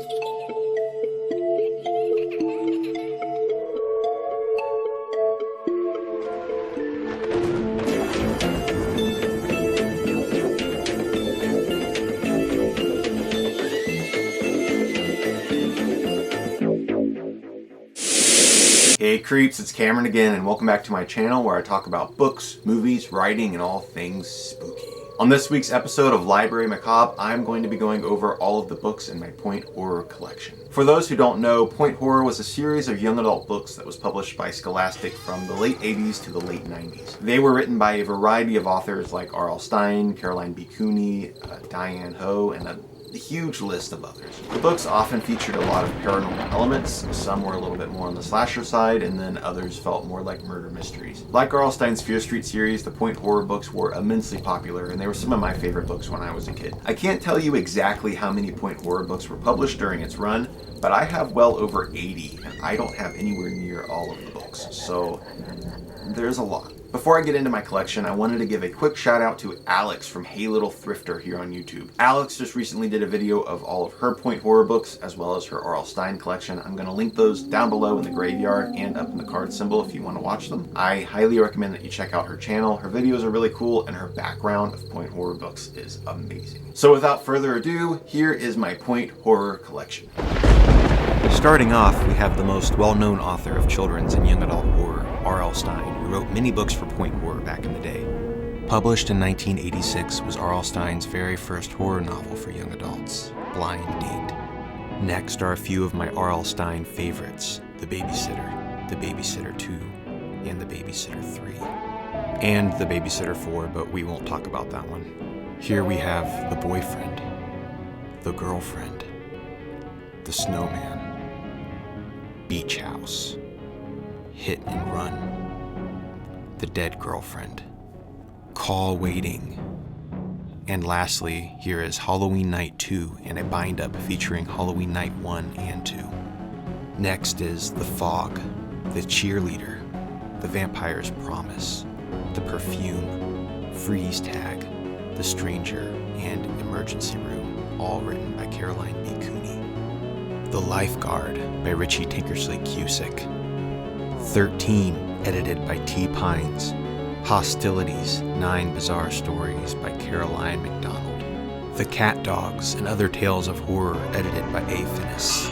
Hey creeps, it's Cameron again, and welcome back to my channel where I talk about books, movies, writing, and all things spooky. On this week's episode of Library Macabre, I'm going to be going over all of the books in my Point Horror collection. For those who don't know, Point Horror was a series of young adult books that was published by Scholastic from the late 80s to the late 90s. They were written by a variety of authors like R.L. Stine, Caroline B. Cooney, Diane Hoh, and a huge list of others. The books often featured a lot of paranormal elements. Some were a little bit more on the slasher side, and then others felt more like murder mysteries. Like R.L. Stine's Fear Street series, the Point Horror books were immensely popular, and they were some of my favorite books when I was a kid. I can't tell you exactly how many Point Horror books were published during its run, but I have well over 80, and I don't have anywhere near all of the books, so there's a lot. Before I get into my collection, I wanted to give a quick shout out to Alex from Hey Little Thrifter here on YouTube. Alex just recently did a video of all of her Point Horror books as well as her R.L. Stine collection. I'm going to link those down below in the graveyard and up in the card symbol if you want to watch them. I highly recommend that you check out her channel. Her videos are really cool and her background of Point Horror books is amazing. So without further ado, here is my Point Horror collection. Starting off, we have the most well-known author of children's and young adult horror, R.L. Stine, who wrote many books for Point Horror back in the day. Published in 1986 was R.L. Stine's very first horror novel for young adults, Blind Date. Next are a few of my R.L. Stine favorites, The Babysitter, The Babysitter 2, and The Babysitter 3. And The Babysitter 4, but we won't talk about that one. Here we have The Boyfriend, The Girlfriend, The Snowman, Beach House, Hit and Run, The Dead Girlfriend, Call Waiting, and lastly, here is Halloween Night 2 and a bind-up featuring Halloween Night 1 and 2. Next is The Fog, The Cheerleader, The Vampire's Promise, The Perfume, Freeze Tag, The Stranger, and Emergency Room, all written by Caroline B. Cooney. The Lifeguard by Richie Tankersley Cusick. 13, edited by T. Pines. Hostilities, 9 Bizarre Stories by Caroline McDonald. The Cat Dogs and Other Tales of Horror, edited by A. Finnis.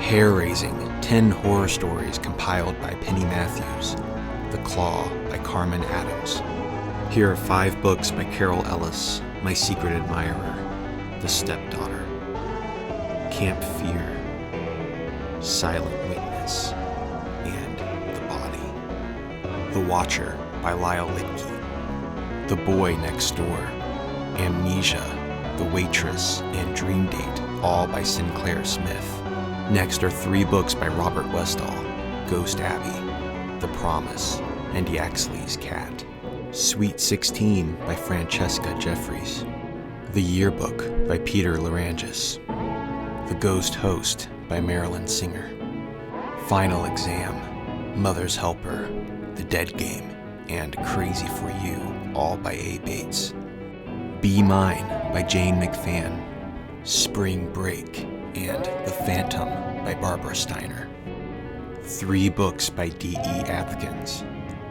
Hair-Raising, 10 Horror Stories compiled by Penny Matthews. The Claw by Carmen Adams. Here are 5 books by Carol Ellis, My Secret Admirer, The Stepdaughter, Camp Fear, Silent Witness, and The Body. The Watcher by Lyle Littke. The Boy Next Door, Amnesia, The Waitress, and Dream Date, all by Sinclair Smith. Next are 3 books by Robert Westall, Ghost Abbey, The Promise, and Yaxley's Cat. Sweet 16 by Francesca Jeffries. The Yearbook by Peter Larangis. The Ghost Host by Marilyn Singer. Final Exam, Mother's Helper, The Dead Game, and Crazy for You, all by A. Bates. Be Mine by Jane McFan. Spring Break and The Phantom by Barbara Steiner. 3 books by D.E. Atkins.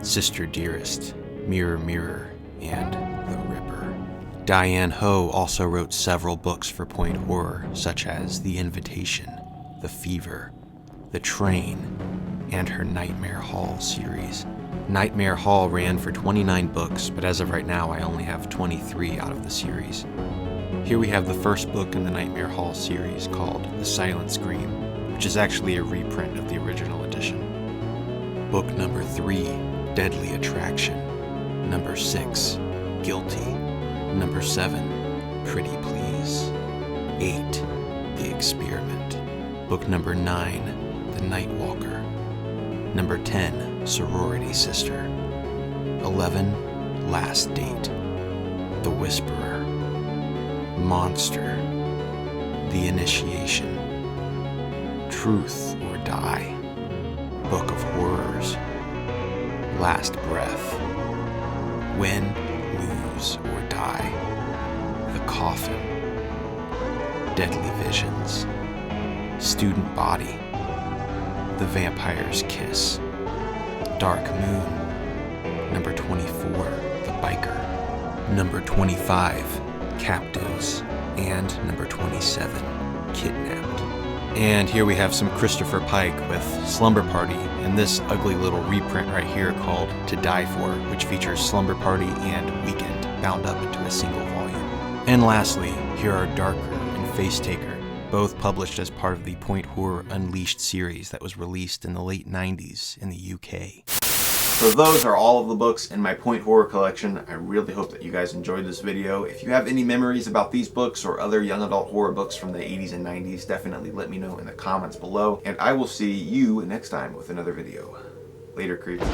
Sister Dearest, Mirror Mirror, and The Ripper. Diane Hoh also wrote several books for Point Horror, such as The Invitation, The Fever, The Train, and her Nightmare Hall series. Nightmare Hall ran for 29 books, but as of right now I only have 23 out of the series. Here we have the first book in the Nightmare Hall series called The Silent Scream, which is actually a reprint of the original edition. Book number 3, Deadly Attraction. Number 6, Guilty. Number 7, Pretty Please. 8, The Experiment. Book number 9, The Nightwalker. Number 10, Sorority Sister. 11, Last Date. The Whisperer. Monster. The Initiation. Truth or Die. Book of Horrors. Last Breath. Win, Lose, or Die. The Coffin. Deadly Visions, Student Body, The Vampire's Kiss, Dark Moon, number 24, The Biker, number 25, Captives, and number 27, Kidnapped. And here we have some Christopher Pike with Slumber Party and this ugly little reprint right here called To Die For, which features Slumber Party and Weekend bound up into a single volume. And lastly, here are Darker and Face Taker, both published as part of the Point Horror Unleashed series that was released in the late 90s in the UK. So those are all of the books in my Point Horror collection. I really hope that you guys enjoyed this video. If you have any memories about these books or other young adult horror books from the 80s and 90s, definitely let me know in the comments below. And I will see you next time with another video. Later, creeps.